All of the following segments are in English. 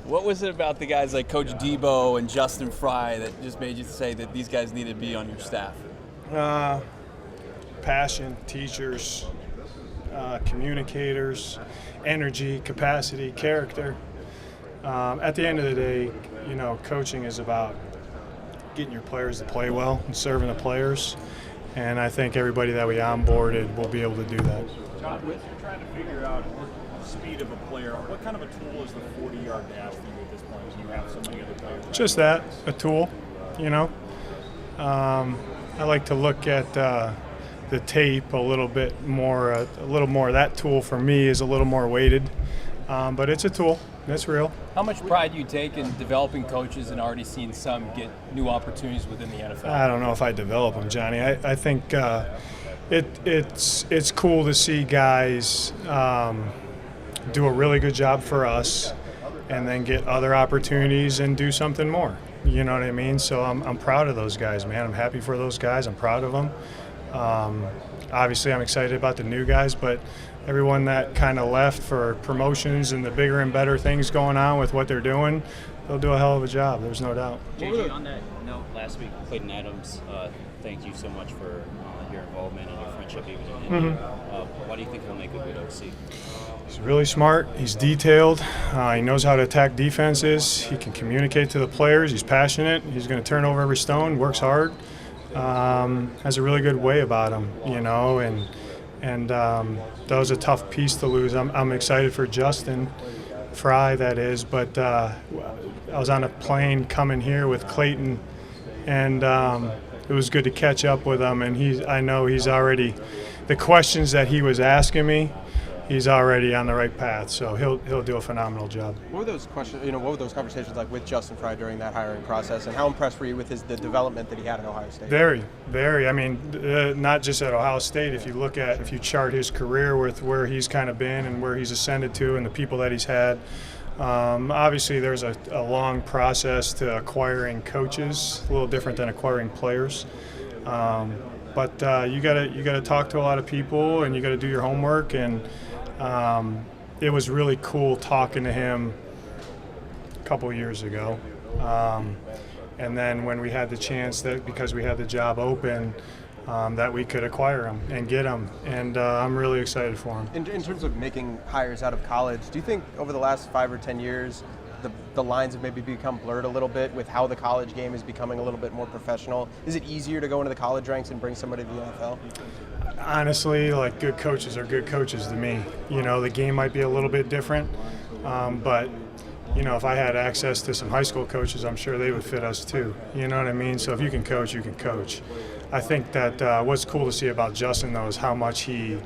What was it about the guys like Coach Debo and Justin Fry that just made you say that these guys needed to be on your staff? Passion, teachers, communicators, energy, capacity, character. At the end of the day, coaching is about getting your players to play well and serving the players. And I think everybody that we onboarded will be able to do that. John, with you're trying to figure out the speed of a player, what kind of a tool is the 40-yard dash for you at this point when you have so many other players? Just that, a tool, I like to look at the tape a little bit more. A little more. That tool for me is a little more weighted, but it's a tool. It's real. How much pride do you take in developing coaches and already seeing some get new opportunities within the NFL? I don't know if I develop them, Johnny. I think it's cool to see guys do a really good job for us and then get other opportunities and do something more. You know what I mean? So I'm proud of those guys, man. I'm happy for those guys. I'm proud of them. Obviously, I'm excited about the new guys, but everyone that kind of left for promotions and the bigger and better things going on with what they're doing, they'll do a hell of a job. There's no doubt. JJ, on that note, last week, Clayton Adams, thank you so much for your involvement and your friendship even in India. Why do you think he'll make a good OC? He's really smart. He's detailed. He knows how to attack defenses. He can communicate to the players. He's passionate. He's going to turn over every stone, works hard. Has a really good way about him, and that was a tough piece to lose. I'm excited for Justin Fry, that is, but I was on a plane coming here with Clayton, and it was good to catch up with him. And I know he's already, the questions that he was asking me, he's already on the right path, so he'll do a phenomenal job. What were those questions? What were those conversations like with Justin Fry during that hiring process, and how impressed were you with the development that he had at Ohio State? Very, very. I mean, not just at Ohio State. If you chart his career with where he's kind of been and where he's ascended to, and the people that he's had. Obviously, there's a long process to acquiring coaches, a little different than acquiring players. But you gotta talk to a lot of people, and you gotta do your homework. And it was really cool talking to him a couple years ago. And then when we had the chance, that because we had the job open, that we could acquire him and get him. And I'm really excited for him. In terms of making hires out of college, do you think over the last 5 or 10 years, the lines have maybe become blurred a little bit with how the college game is becoming a little bit more professional? Is it easier to go into the college ranks and bring somebody to the NFL? Honestly, good coaches are good coaches to me. The game might be a little bit different, but if I had access to some high school coaches, I'm sure they would fit us too. You know what I mean? So if you can coach, you can coach. I think that what's cool to see about Justin, though, is how much he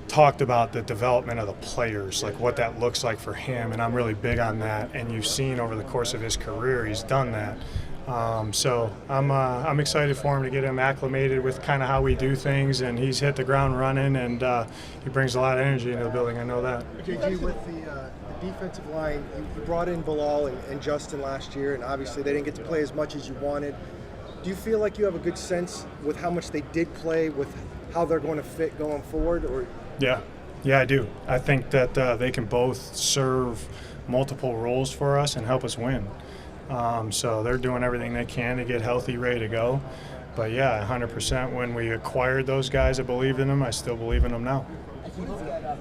talked about the development of the players, like what that looks like for him, and I'm really big on that. And you've seen over the course of his career, he's done that. So I'm excited for him to get him acclimated with kind of how we do things, and he's hit the ground running, and he brings a lot of energy into the building. I know that. JG, with the defensive line, you brought in Bilal and Justin last year, and obviously they didn't get to play as much as you wanted. Do you feel like you have a good sense with how much they did play, with how they're going to fit going forward? Or Yeah, I do. I think that they can both serve multiple roles for us and help us win. So they're doing everything they can to get healthy, ready to go. But yeah, 100%. When we acquired those guys, I believed in them. I still believe in them now. As you look that up,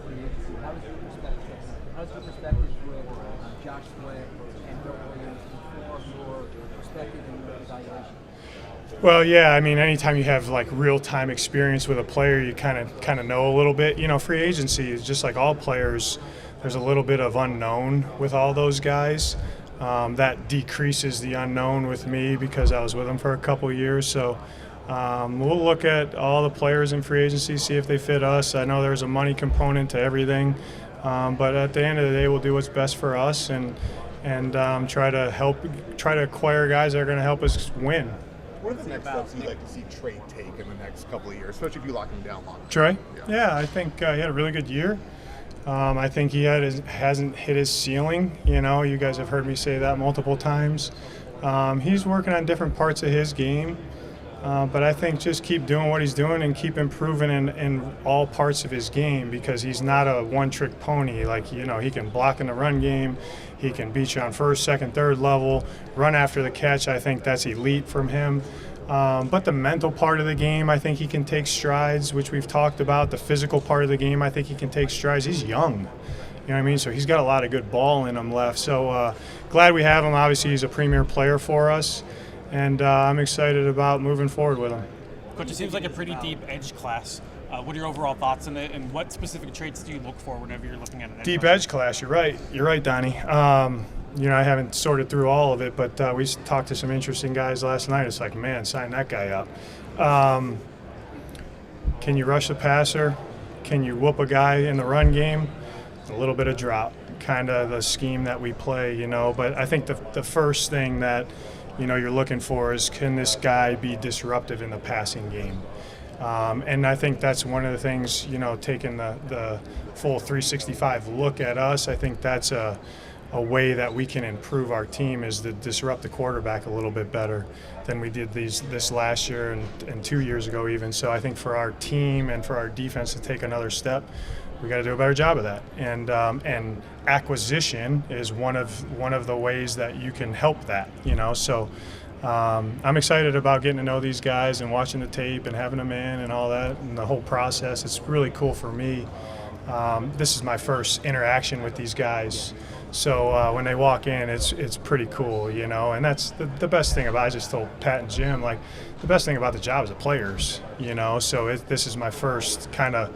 how's your perspective with Josh Sweat and Bill Williams before your perspective and your evaluation? Well, yeah, I mean, anytime you have real-time experience with a player, you kind of know a little bit. Free agency is just like all players. There's a little bit of unknown with all those guys. That decreases the unknown with me because I was with them for a couple of years. So we'll look at all the players in free agency, see if they fit us. I know there's a money component to everything, but at the end of the day, we'll do what's best for us and try to acquire guys that are going to help us win. What are the next steps you'd like to see Trey take in the next couple of years, especially if you lock him down long? Trey? Yeah, I think he had a really good year. I think he hasn't hit his ceiling. You guys have heard me say that multiple times. He's working on different parts of his game. But I think just keep doing what he's doing and keep improving in all parts of his game, because he's not a one-trick pony. Like, he can block in the run game. He can beat you on first, second, third level, run after the catch. I think that's elite from him. But the mental part of the game, I think he can take strides, which we've talked about. The physical part of the game, I think he can take strides. He's young. You know what I mean? So he's got a lot of good ball in him left. So glad we have him. Obviously, he's a premier player for us. And I'm excited about moving forward with him. Coach, it seems like a pretty deep edge class. What are your overall thoughts on it, and what specific traits do you look for whenever you're looking at an edge Deep class? edge class, you're right. You're right, Donnie. I haven't sorted through all of it, but we talked to some interesting guys last night. It's like, man, sign that guy up. Can you rush the passer? Can you whoop a guy in the run game? A little bit of drop, kind of the scheme that we play, But I think the first thing that you're looking for is, can this guy be disruptive in the passing game? And I think that's one of the things, taking the full 365 look at us, I think that's a way that we can improve our team, is to disrupt the quarterback a little bit better than we did this last year and 2 years ago even. So I think for our team and for our defense to take another step, we got to do a better job of that. And acquisition is one of the ways that you can help that, So I'm excited about getting to know these guys and watching the tape and having them in and all that and the whole process. It's really cool for me. This is my first interaction with these guys. So when they walk in, it's pretty cool, And that's the best thing about it. I just told Pat and Jim, like, the best thing about the job is the players, So this is my first kind of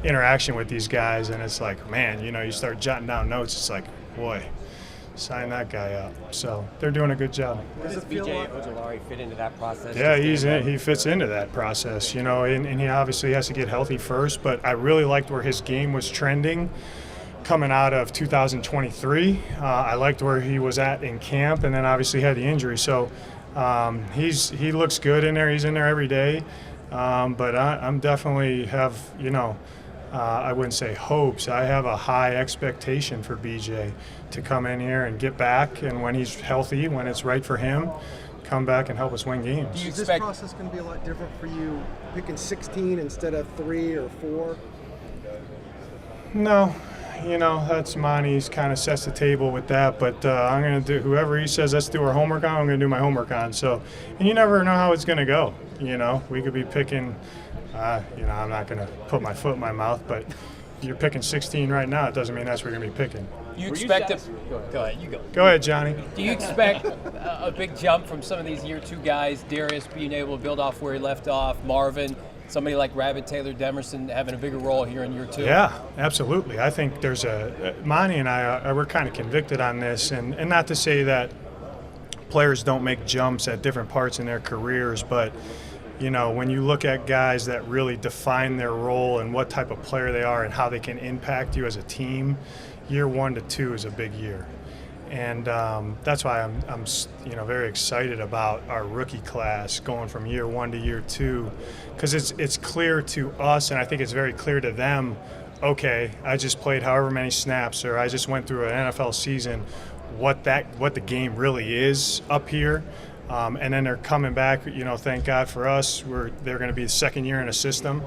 interaction with these guys, and it's like, man, you start jotting down notes. It's like, boy, sign that guy up. So they're doing a good job. Does BJ Ojolari fit into that process? Yeah, he fits into that process, and he obviously has to get healthy first, but I really liked where his game was trending coming out of 2023. I liked where he was at in camp, and then obviously had the injury. So he looks good in there. He's in there every day. But I'm definitely have, I wouldn't say hopes. I have a high expectation for BJ to come in here and get back, and when he's healthy, when it's right for him, come back and help us win games. Is this process going to be a lot different for you, picking 16 instead of 3 or 4? No, that's Monty's kind of sets the table with that, but I'm going to do, whoever he says let's do our homework on, I'm going to do my homework on. So, and you never know how it's going to go. We could be picking, I'm not going to put my foot in my mouth, but if you're picking 16 right now, it doesn't mean that's what you're going to be picking. You expect to go ahead, you go. Go ahead, Johnny. Do you expect a big jump from some of these year 2 guys, Darius being able to build off where he left off, Marvin, somebody like Rabbit Taylor Demerson having a bigger role here in year 2? Yeah, absolutely. I think there's Monty and I we're kind of convicted on this, and not to say that players don't make jumps at different parts in their careers, but when you look at guys that really define their role and what type of player they are and how they can impact you as a team, year 1 to 2 is a big year. And that's why I'm very excited about our rookie class going from year 1 to year 2, because it's clear to us, and I think it's very clear to them, okay, I just played however many snaps, or I just went through an NFL season, what the game really is up here. And then they're coming back, thank God for us, they're going to be the second year in a system.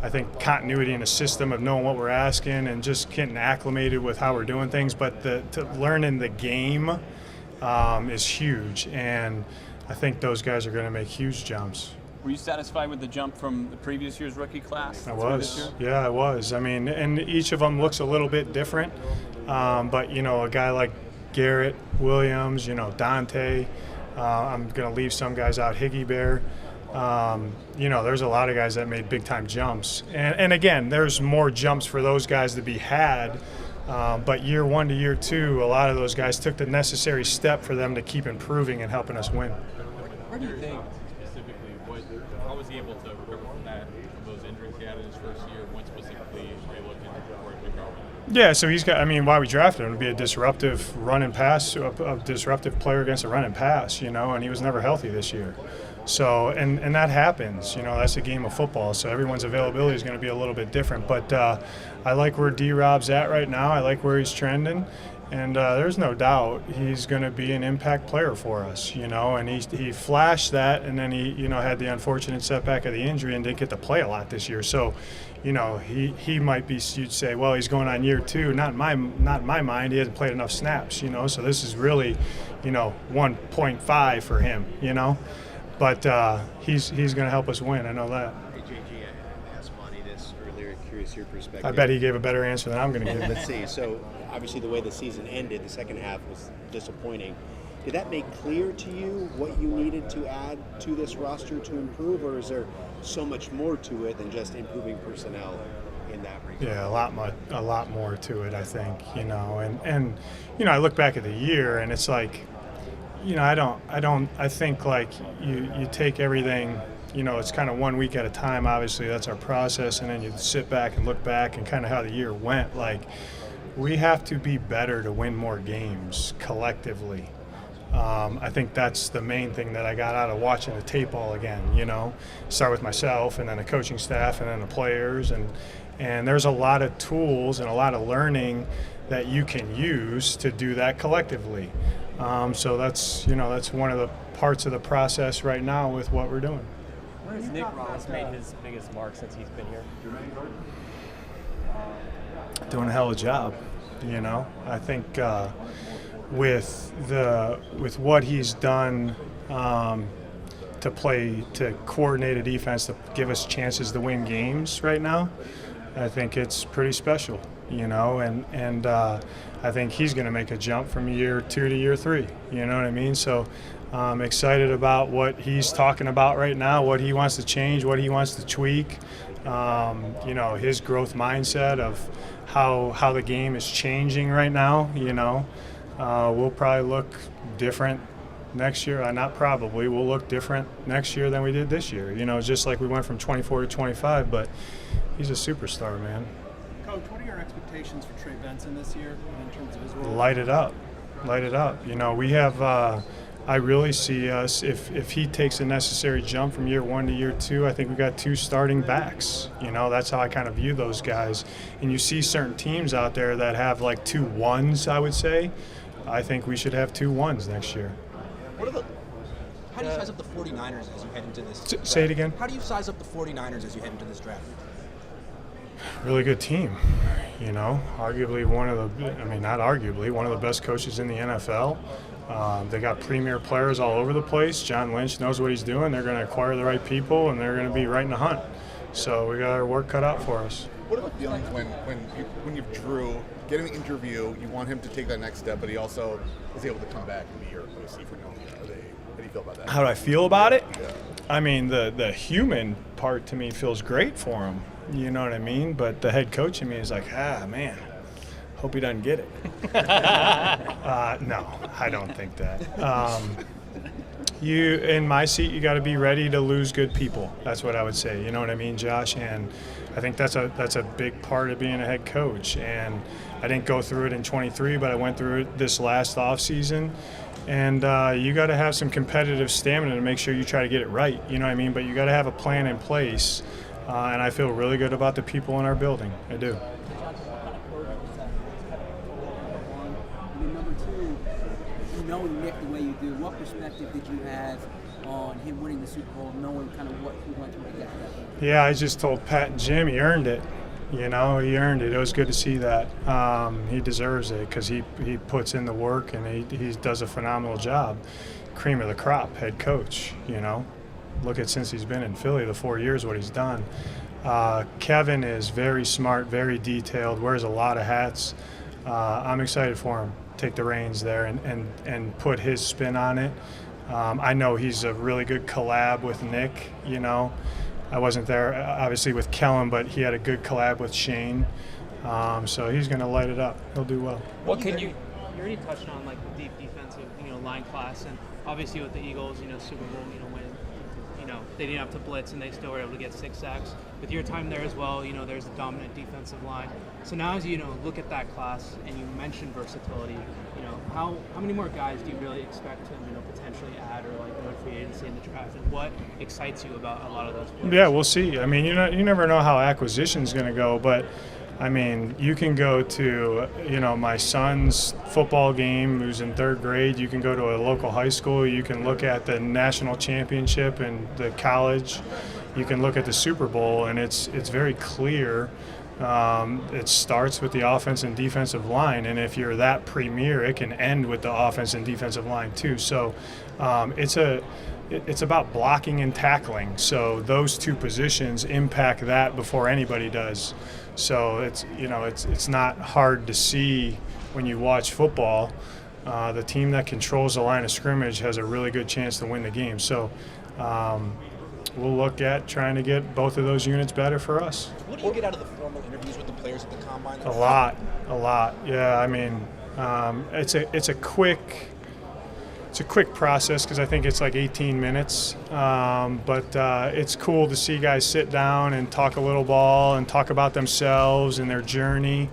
I think continuity in a system of knowing what we're asking and just getting acclimated with how we're doing things. But to learning the game is huge, and I think those guys are going to make huge jumps. Were you satisfied with the jump from the previous year's rookie class? I was. Yeah, I was. I mean, and each of them looks a little bit different. But, a guy like Garrett Williams, Dante, I'm going to leave some guys out, Higgy Bear. There's a lot of guys that made big-time jumps. And again, there's more jumps for those guys to be had. But year 1 to year 2, a lot of those guys took the necessary step for them to keep improving and helping us win. Where do you think specifically, how was he able to recover from those injuries he had in his first year? When specifically are you looking for a big recovery? Yeah, so he's got, why we drafted him to be a disruptive run and pass, a disruptive player against a run and pass, and he was never healthy this year. So, and that happens, that's a game of football, so everyone's availability is going to be a little bit different. But I like where D-Rob's at right now. I like where he's trending. And there's no doubt he's going to be an impact player for us, and he flashed that, and then he, had the unfortunate setback of the injury and didn't get to play a lot this year. So, he might be, you'd say, well, he's going on year 2. Not in my mind. He hasn't played enough snaps, so this is really, 1.5 for him, But he's going to help us win. I know that. Hey, JG, I asked Monty this earlier. Curious your perspective. I bet he gave a better answer than I'm going to give. Let's see. So, obviously, the way the season ended, the second half was disappointing. Did that make clear to you what you needed to add to this roster to improve, or is there so much more to it than just improving personnel in that regard? Yeah, a lot more to it, I think. And I look back at the year, and it's like, I think like you take everything. It's kind of 1 week at a time. Obviously, that's our process, and then you sit back and look back and kind of how the year went. Like, we have to be better to win more games collectively. I think that's the main thing that I got out of watching the tape all again. Start with myself, and then the coaching staff, and then the players, and there's a lot of tools and a lot of learning that you can use to do that collectively. So that's one of the parts of the process right now with what we're doing. Where has Nick Ross made his biggest mark since he's been here? Doing a hell of a job, I think with what he's done to coordinate a defense to give us chances to win games right now, I think it's pretty special, and I think he's going to make a jump from year 2 to year 3. You know what I mean? So I'm excited about what he's talking about right now, what he wants to change, what he wants to tweak. His growth mindset of how the game is changing right now. We'll probably look different next year. Not probably. We'll look different next year than we did this year. Just like we went from 24 to 25, but he's a superstar, man. Coach, what are your expectations for Trey Benson this year in terms of his role? Light it up. We have I really see us, if he takes a necessary jump from year 1 to year 2, I think we've got 2 starting backs. That's how I kind of view those guys. And you see certain teams out there that have like 2 1s, I would say. I think we should have 2 1s next year. How do you size up the 49ers as you head into this draft? Say it again? How do you size up the 49ers as you head into this draft? Really good team. Arguably one of the best coaches in the NFL. They got premier players all over the place. John Lynch knows what he's doing. They're going to acquire the right people, and they're going to be right in the hunt. So we got our work cut out for us. What are the feelings when you Drew, getting the interview, you want him to take that next step, but he also is able to come back and be your OC for no reason? How do you feel about that? How do I feel about it? Yeah. I mean, the human part to me feels great for him. You know what I mean? But the head coach in me is like, man, hope he doesn't get it. No, I don't think that. You, in my seat, you got to be ready to lose good people. That's what I would say. You know what I mean, Josh? And I think that's a big part of being a head coach. And I didn't go through it in 23, but I went through it this last offseason. And you got to have some competitive stamina to make sure you try to get it right. You know what I mean? But you got to have a plan in place. And I feel really good about the people in our building. I do. Number 2, knowing Nick the way you do, what perspective did you have on him winning the Super Bowl, knowing kind of what he went through to get to that point? Yeah, I just told Pat and Jim he earned it. He earned it. It was good to see that. He deserves it because he puts in the work and he does a phenomenal job. Cream of the crop, head coach, Look at since he's been in Philly, the 4 years, what he's done. Kevin is very smart, very detailed, wears a lot of hats. I'm excited for him. Take the reins there and put his spin on it. I know he's a really good collab with Nick, I wasn't there, obviously, with Kellen, but he had a good collab with Shane. So he's going to light it up. He'll do well. What can you already touched on, like, the deep defensive, line class, and obviously with the Eagles, Super Bowl, when, they didn't have to blitz and they still were able to get 6 sacks. With your time there as well, there's a dominant defensive line. So now as you look at that class and you mentioned versatility, how many more guys do you really expect to potentially add or like go free agency in the draft, and what excites you about a lot of those players? Yeah, we'll see. I mean, you never know how acquisition's going to go, but I mean, you can go to, my son's football game who's in 3rd grade. You can go to a local high school. You can look at the national championship and the college. You can look at the Super Bowl, and it's very clear. It starts with the offense and defensive line, and if you're that premier, it can end with the offense and defensive line too. So it's about blocking and tackling. So those two positions impact that before anybody does. So it's not hard to see when you watch football. The team that controls the line of scrimmage has a really good chance to win the game. So we'll look at trying to get both of those units better for us. What do you get out of the formal interviews with the players at the combine? A lot. Yeah, I mean, it's a quick process because I think it's like 18 minutes. But it's cool to see guys sit down and talk a little ball and talk about themselves and their journey.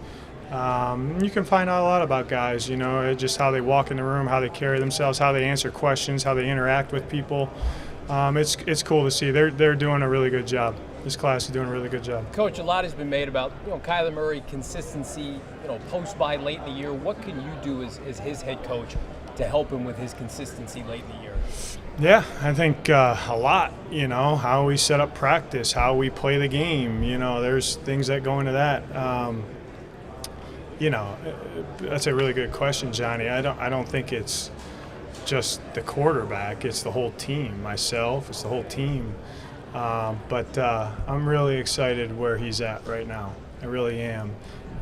You can find out a lot about guys, just how they walk in the room, how they carry themselves, how they answer questions, how they interact with people. It's cool to see. They're doing a really good job. This class is doing a really good job. Coach, a lot has been made about Kyler Murray consistency, post-bye late in the year. What can you do as his head coach to help him with his consistency late in the year? Yeah, I think a lot, how we set up practice, how we play the game. There's things that go into that. That's a really good question, Johnny. I don't think it's just the quarterback. It's the whole team. Myself, it's the whole team. But I'm really excited where he's at right now. I really am.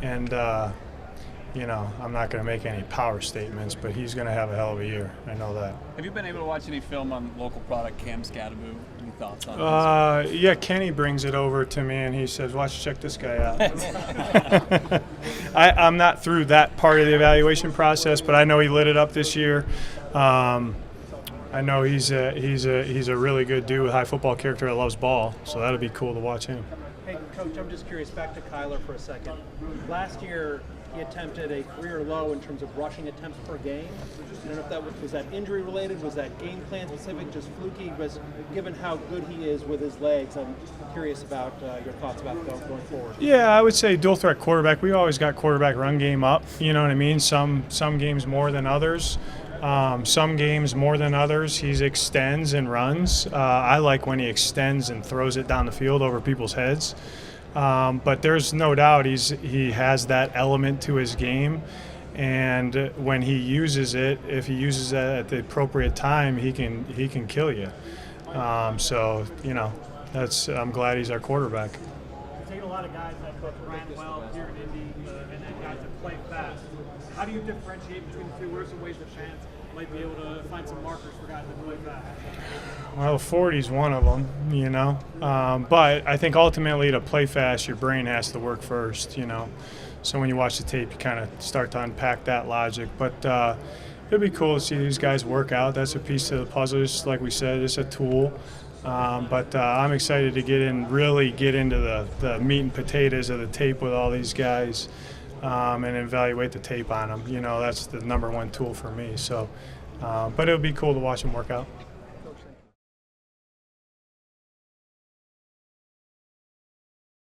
And, I'm not going to make any power statements, but he's going to have a hell of a year. I know that. Have you been able to watch any film on local product Cam Scadaboo? Any thoughts on this? Yeah, Kenny brings it over to me, and he says, check this guy out. I'm not through that part of the evaluation process, but I know he lit it up this year. I know he's a really good dude with high football character that loves ball, so that'll be cool to watch him. Hey, Coach, I'm just curious, back to Kyler for a second. Last year, he attempted a career low in terms of rushing attempts per game. I don't know if that was that injury related, was that game plan specific, just fluky? But given how good he is with his legs, I'm curious about your thoughts about going forward. Yeah, I would say dual threat quarterback. We always got quarterback run game up. You know what I mean? Some games more than others. Some games more than others, he extends and runs. I like when he extends and throws it down the field over people's heads. But there's no doubt he has that element to his game. And when he uses it, if he uses it at the appropriate time, he can kill you. So, I'm glad he's our quarterback. You've taken a lot of guys that both ran well here in Indy and then guys that play fast. How do you differentiate between the two? What are some ways that fans might be able to find some markers for guys that play fast? Well, 40 is one of them, But I think ultimately to play fast, your brain has to work first, So when you watch the tape, you kind of start to unpack that logic. But it'd be cool to see these guys work out. That's a piece of the puzzle. Just like we said, it's a tool. But I'm excited to really get into the meat and potatoes of the tape with all these guys. And evaluate the tape on them. That's the number one tool for me. So, but it would be cool to watch them work out.